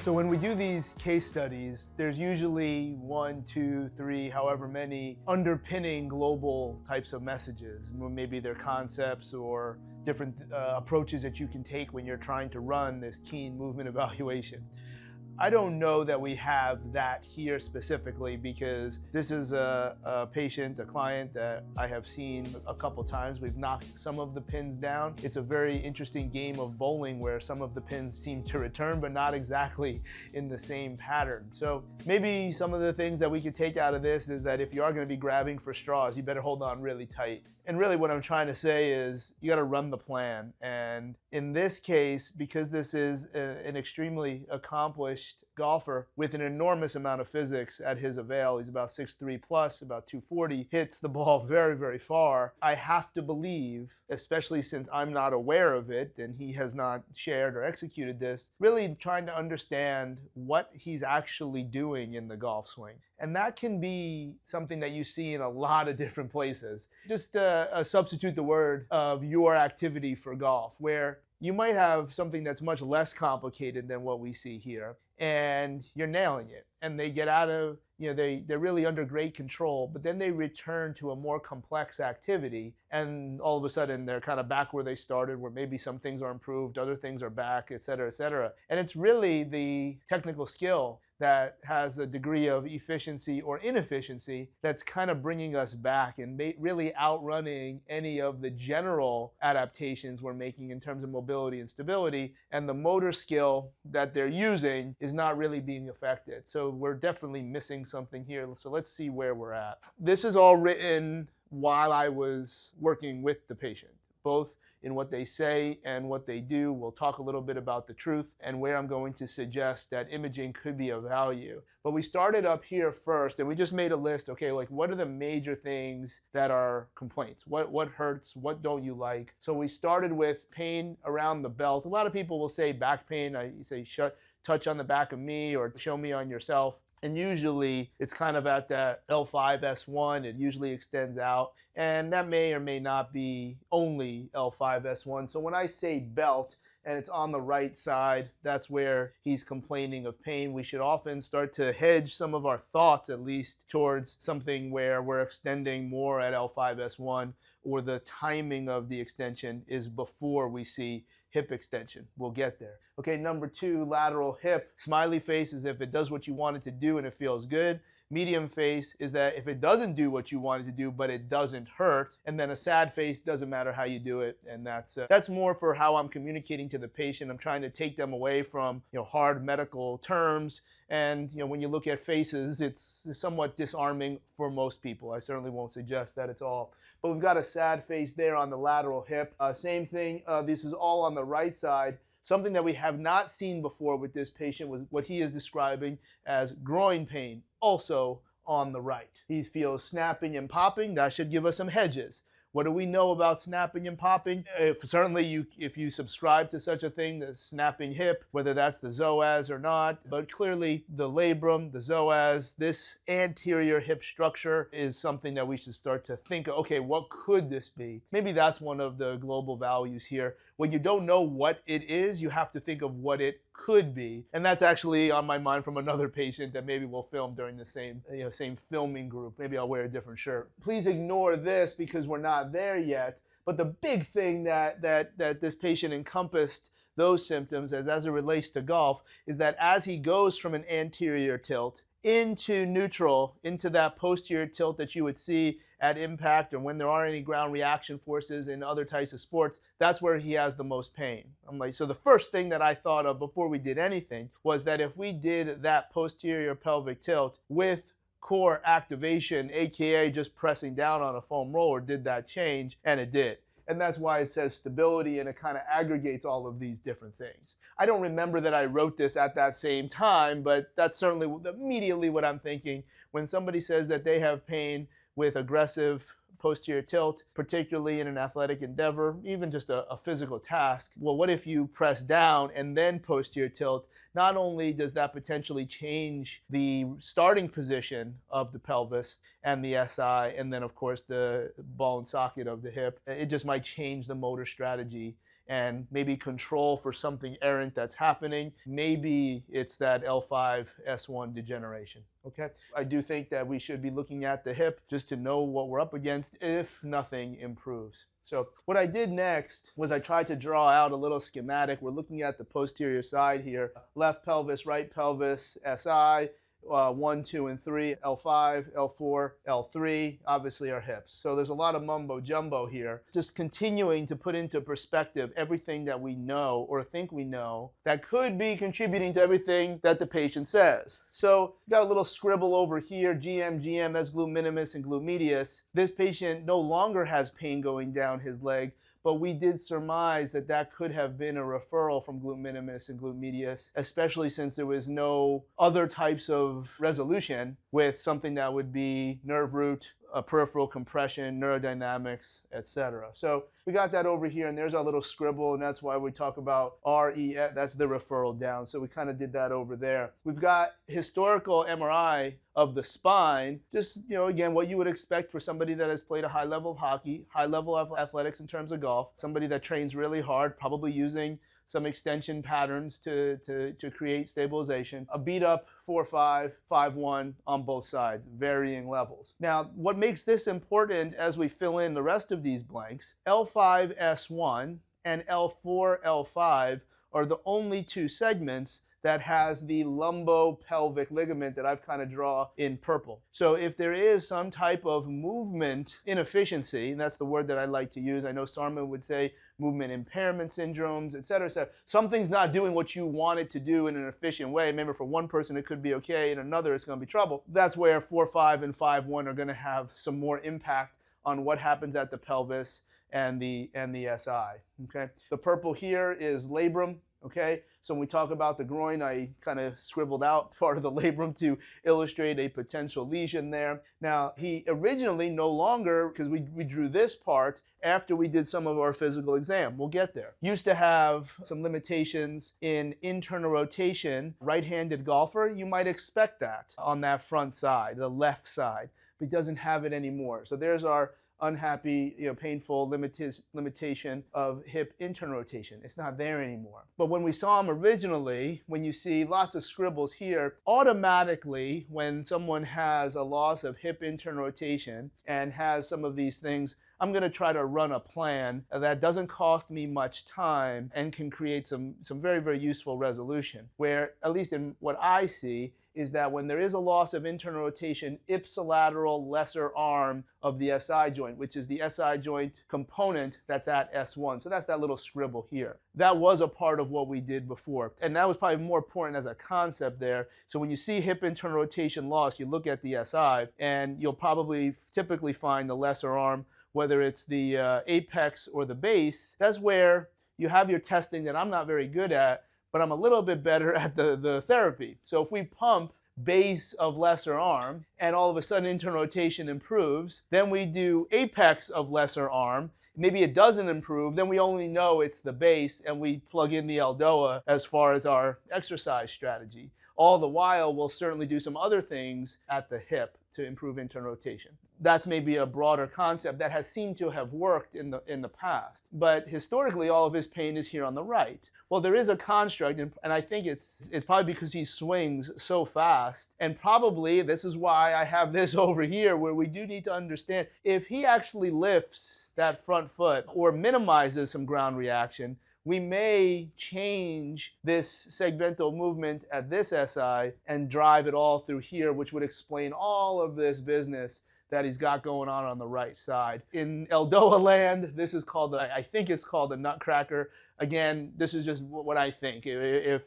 So when we do these case studies, there's usually 1, 2, 3, however many underpinning global types of messages. Maybe they're concepts or different approaches that you can take when you're trying to run this keen movement evaluation. I don't know that we have that here specifically because this is a patient, a client that I have seen a couple times. We've knocked some of the pins down. It's a very interesting game of bowling where some of the pins seem to return, but not exactly in the same pattern. So maybe some of the things that we could take out of this is that if you are going to be grabbing for straws, you better hold on really tight. And really what I'm trying to say is you got to run the plan. And in this case, because this is an extremely accomplished golfer with an enormous amount of physics at his avail, he's about 6'3 plus, about 240, hits the ball very, very far. I have to believe, especially since I'm not aware of it and he has not shared or executed this, really trying to understand what he's actually doing in the golf swing. And that can be something that you see in a lot of different places. Just substitute the word of your activity for golf, where you might have something that's much less complicated than what we see here, and you're nailing it. And they get out of, they're really under great control, but then they return to a more complex activity, and all of a sudden they're kind of back where they started, where maybe some things are improved, other things are back, et cetera, et cetera. And it's really the technical skill that has a degree of efficiency or inefficiency that's kind of bringing us back and really outrunning any of the general adaptations we're making in terms of mobility and stability, and the motor skill that they're using is not really being affected. So we're definitely missing something here. So let's see where we're at. This is all written while I was working with the patient, both in what they say and what they do. We'll talk a little bit about the truth and where I'm going to suggest that imaging could be of value. But we started up here first and we just made a list, okay, like what are the major things that are complaints? What hurts? What don't you like? So we started with pain around the belt. A lot of people will say back pain. I say touch on the back of me or show me on yourself. And usually it's kind of at that L5, S1, it usually extends out. And that may or may not be only L5, S1. So when I say belt and it's on the right side, that's where he's complaining of pain. We should often start to hedge some of our thoughts, at least, towards something where we're extending more at L5, S1, or the timing of the extension is before we see hip extension. We'll get there. Okay, number 2, lateral hip. Smiley face is if it does what you want it to do and it feels good. Medium face is that if it doesn't do what you want it to do, but it doesn't hurt. And then a sad face, doesn't matter how you do it. And that's more for how I'm communicating to the patient. I'm trying to take them away from hard medical terms. And when you look at faces, it's somewhat disarming for most people. I certainly won't suggest that it's all. But we've got a sad face there on the lateral hip. Same thing, this is all on the right side. Something that we have not seen before with this patient was what he is describing as groin pain, also on the right. He feels snapping and popping. That should give us some hedges. What do we know about snapping and popping? Certainly, if you subscribe to such a thing, the snapping hip, whether that's the psoas or not, but clearly the labrum, the psoas, this anterior hip structure is something that we should start to think, okay, what could this be? Maybe that's one of the global values here. When you don't know what it is, you have to think of what it could be. And that's actually on my mind from another patient that maybe we'll film during the same filming group. Maybe I'll wear a different shirt. Please ignore this because we're not there yet. But the big thing that this patient encompassed those symptoms as it relates to golf is that as he goes from an anterior tilt into neutral, into that posterior tilt that you would see at impact or when there are any ground reaction forces in other types of sports, that's where he has the most pain. So the first thing that I thought of before we did anything was that if we did that posterior pelvic tilt with core activation, aka just pressing down on a foam roller, did that change? And it did. And that's why it says stability, and it kind of aggregates all of these different things. I don't remember that I wrote this at that same time, but that's certainly immediately what I'm thinking. When somebody says that they have pain with aggressive posterior tilt, particularly in an athletic endeavor, even just a physical task. Well, what if you press down and then posterior tilt? Not only does that potentially change the starting position of the pelvis and the SI, and then of course the ball and socket of the hip. It just might change the motor strategy and maybe control for something errant that's happening. Maybe it's that L5-S1 degeneration. Okay, I do think that we should be looking at the hip just to know what we're up against if nothing improves. So what I did next was I tried to draw out a little schematic. We're looking at the posterior side here. Left pelvis, right pelvis, SI, 1, 2, and 3, L5, L4, L3, obviously our hips. So there's a lot of mumbo jumbo here. Just continuing to put into perspective everything that we know or think we know that could be contributing to everything that the patient says. So got a little scribble over here, GM, that's glute minimus and glute medius. This patient no longer has pain going down his leg, but we did surmise that that could have been a referral from glute minimus and glute medius, especially since there was no other types of resolution with something that would be nerve root, peripheral compression, neurodynamics, etc. So we got that over here, and there's our little scribble, and that's why we talk about REF, that's the referral down. So we kind of did that over there. We've got historical MRI of the spine, just, again, what you would expect for somebody that has played a high level of hockey, high level of athletics in terms of golf, somebody that trains really hard, probably using some extension patterns to create stabilization. A beat up 4-5, 5-1 on both sides, varying levels. Now, what makes this important as we fill in the rest of these blanks, L5-S1 and L4-L5 are the only two segments that has the lumbopelvic ligament that I've kind of draw in purple. So if there is some type of movement inefficiency, and that's the word that I like to use, I know Sarma would say movement impairment syndromes, et cetera, et cetera. Something's not doing what you want it to do in an efficient way. Remember, for one person it could be okay, and another it's going to be trouble. That's where 4-5 and 5-1 are going to have some more impact on what happens at the pelvis and the SI. Okay, the purple here is labrum. Okay, so when we talk about the groin, I kind of scribbled out part of the labrum to illustrate a potential lesion there. Now, he originally no longer, because we drew this part after we did some of our physical exam, we'll get there, used to have some limitations in internal rotation. Right-handed golfer, you might expect that on that front side, the left side, but he doesn't have it anymore. So there's our unhappy, painful limitation of hip internal rotation. It's not there anymore. But when we saw him originally, when you see lots of scribbles here, automatically when someone has a loss of hip internal rotation and has some of these things, I'm going to try to run a plan that doesn't cost me much time and can create some very, very useful resolution, where, at least in what I see, is that when there is a loss of internal rotation, ipsilateral lesser arm of the SI joint, which is the SI joint component that's at S1. So that's that little scribble here. That was a part of what we did before. And that was probably more important as a concept there. So when you see hip internal rotation loss, you look at the SI, and you'll probably typically find the lesser arm, whether it's the apex or the base. That's where you have your testing that I'm not very good at, but I'm a little bit better at the therapy. So if we pump base of lesser arm and all of a sudden internal rotation improves, then we do apex of lesser arm, maybe it doesn't improve, then we only know it's the base and we plug in the Eldoa as far as our exercise strategy. All the while, we'll certainly do some other things at the hip to improve internal rotation. That's maybe a broader concept that has seemed to have worked in the past. But historically, all of his pain is here on the right. Well, there is a construct, and I think it's probably because he swings so fast. And probably this is why I have this over here, where we do need to understand if he actually lifts that front foot or minimizes some ground reaction, we may change this segmental movement at this SI and drive it all through here, which would explain all of this business that he's got going on the right side. In Eldoa land, this is called, I think it's called the nutcracker. Again, this is just what I think. If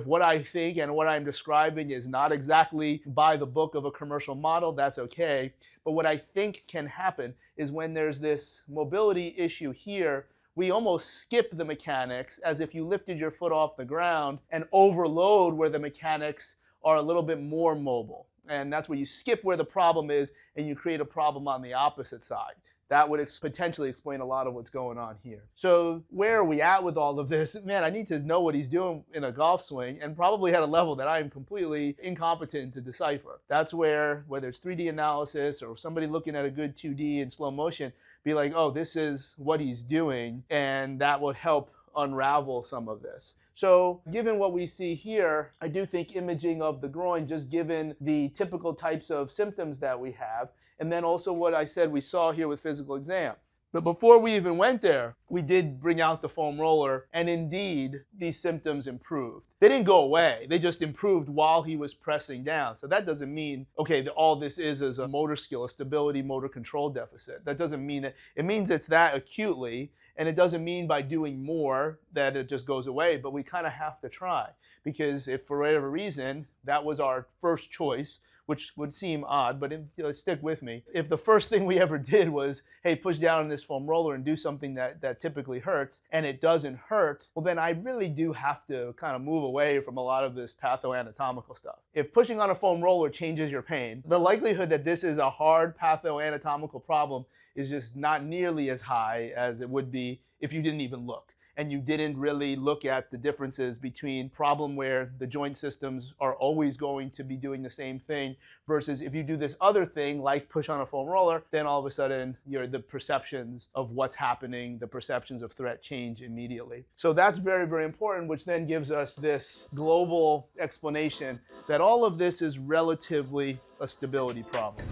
what I think and what I'm describing is not exactly by the book of a commercial model, that's okay. But what I think can happen is when there's this mobility issue here, we almost skip the mechanics as if you lifted your foot off the ground and overload where the mechanics are a little bit more mobile. And that's where you skip where the problem is and you create a problem on the opposite side. that would potentially explain a lot of what's going on here. So where are we at with all of this? Man, I need to know what he's doing in a golf swing, and probably at a level that I am completely incompetent to decipher. That's where, whether it's 3D analysis or somebody looking at a good 2D in slow motion, be like, oh, this is what he's doing, and that would help unravel some of this. So given what we see here, I do think imaging of the groin, just given the typical types of symptoms that we have, and then also what I said we saw here with physical exam. But before we even went there, we did bring out the foam roller, and indeed, these symptoms improved. They didn't go away, they just improved while he was pressing down. So that doesn't mean, okay, that all this is a motor skill, a stability motor control deficit. That doesn't mean that. It means it's that acutely, and it doesn't mean by doing more that it just goes away, but we kind of have to try. Because if for whatever reason, that was our first choice, which would seem odd, but stick with me. If the first thing we ever did was, hey, push down on this foam roller and do something that typically hurts, and it doesn't hurt, well then I really do have to kind of move away from a lot of this pathoanatomical stuff. If pushing on a foam roller changes your pain, the likelihood that this is a hard pathoanatomical problem is just not nearly as high as it would be if you didn't even look. And you didn't really look at the differences between problem where the joint systems are always going to be doing the same thing versus if you do this other thing like push on a foam roller, then all of a sudden the perceptions of what's happening, the perceptions of threat change immediately. So that's very, very important, which then gives us this global explanation that all of this is relatively a stability problem.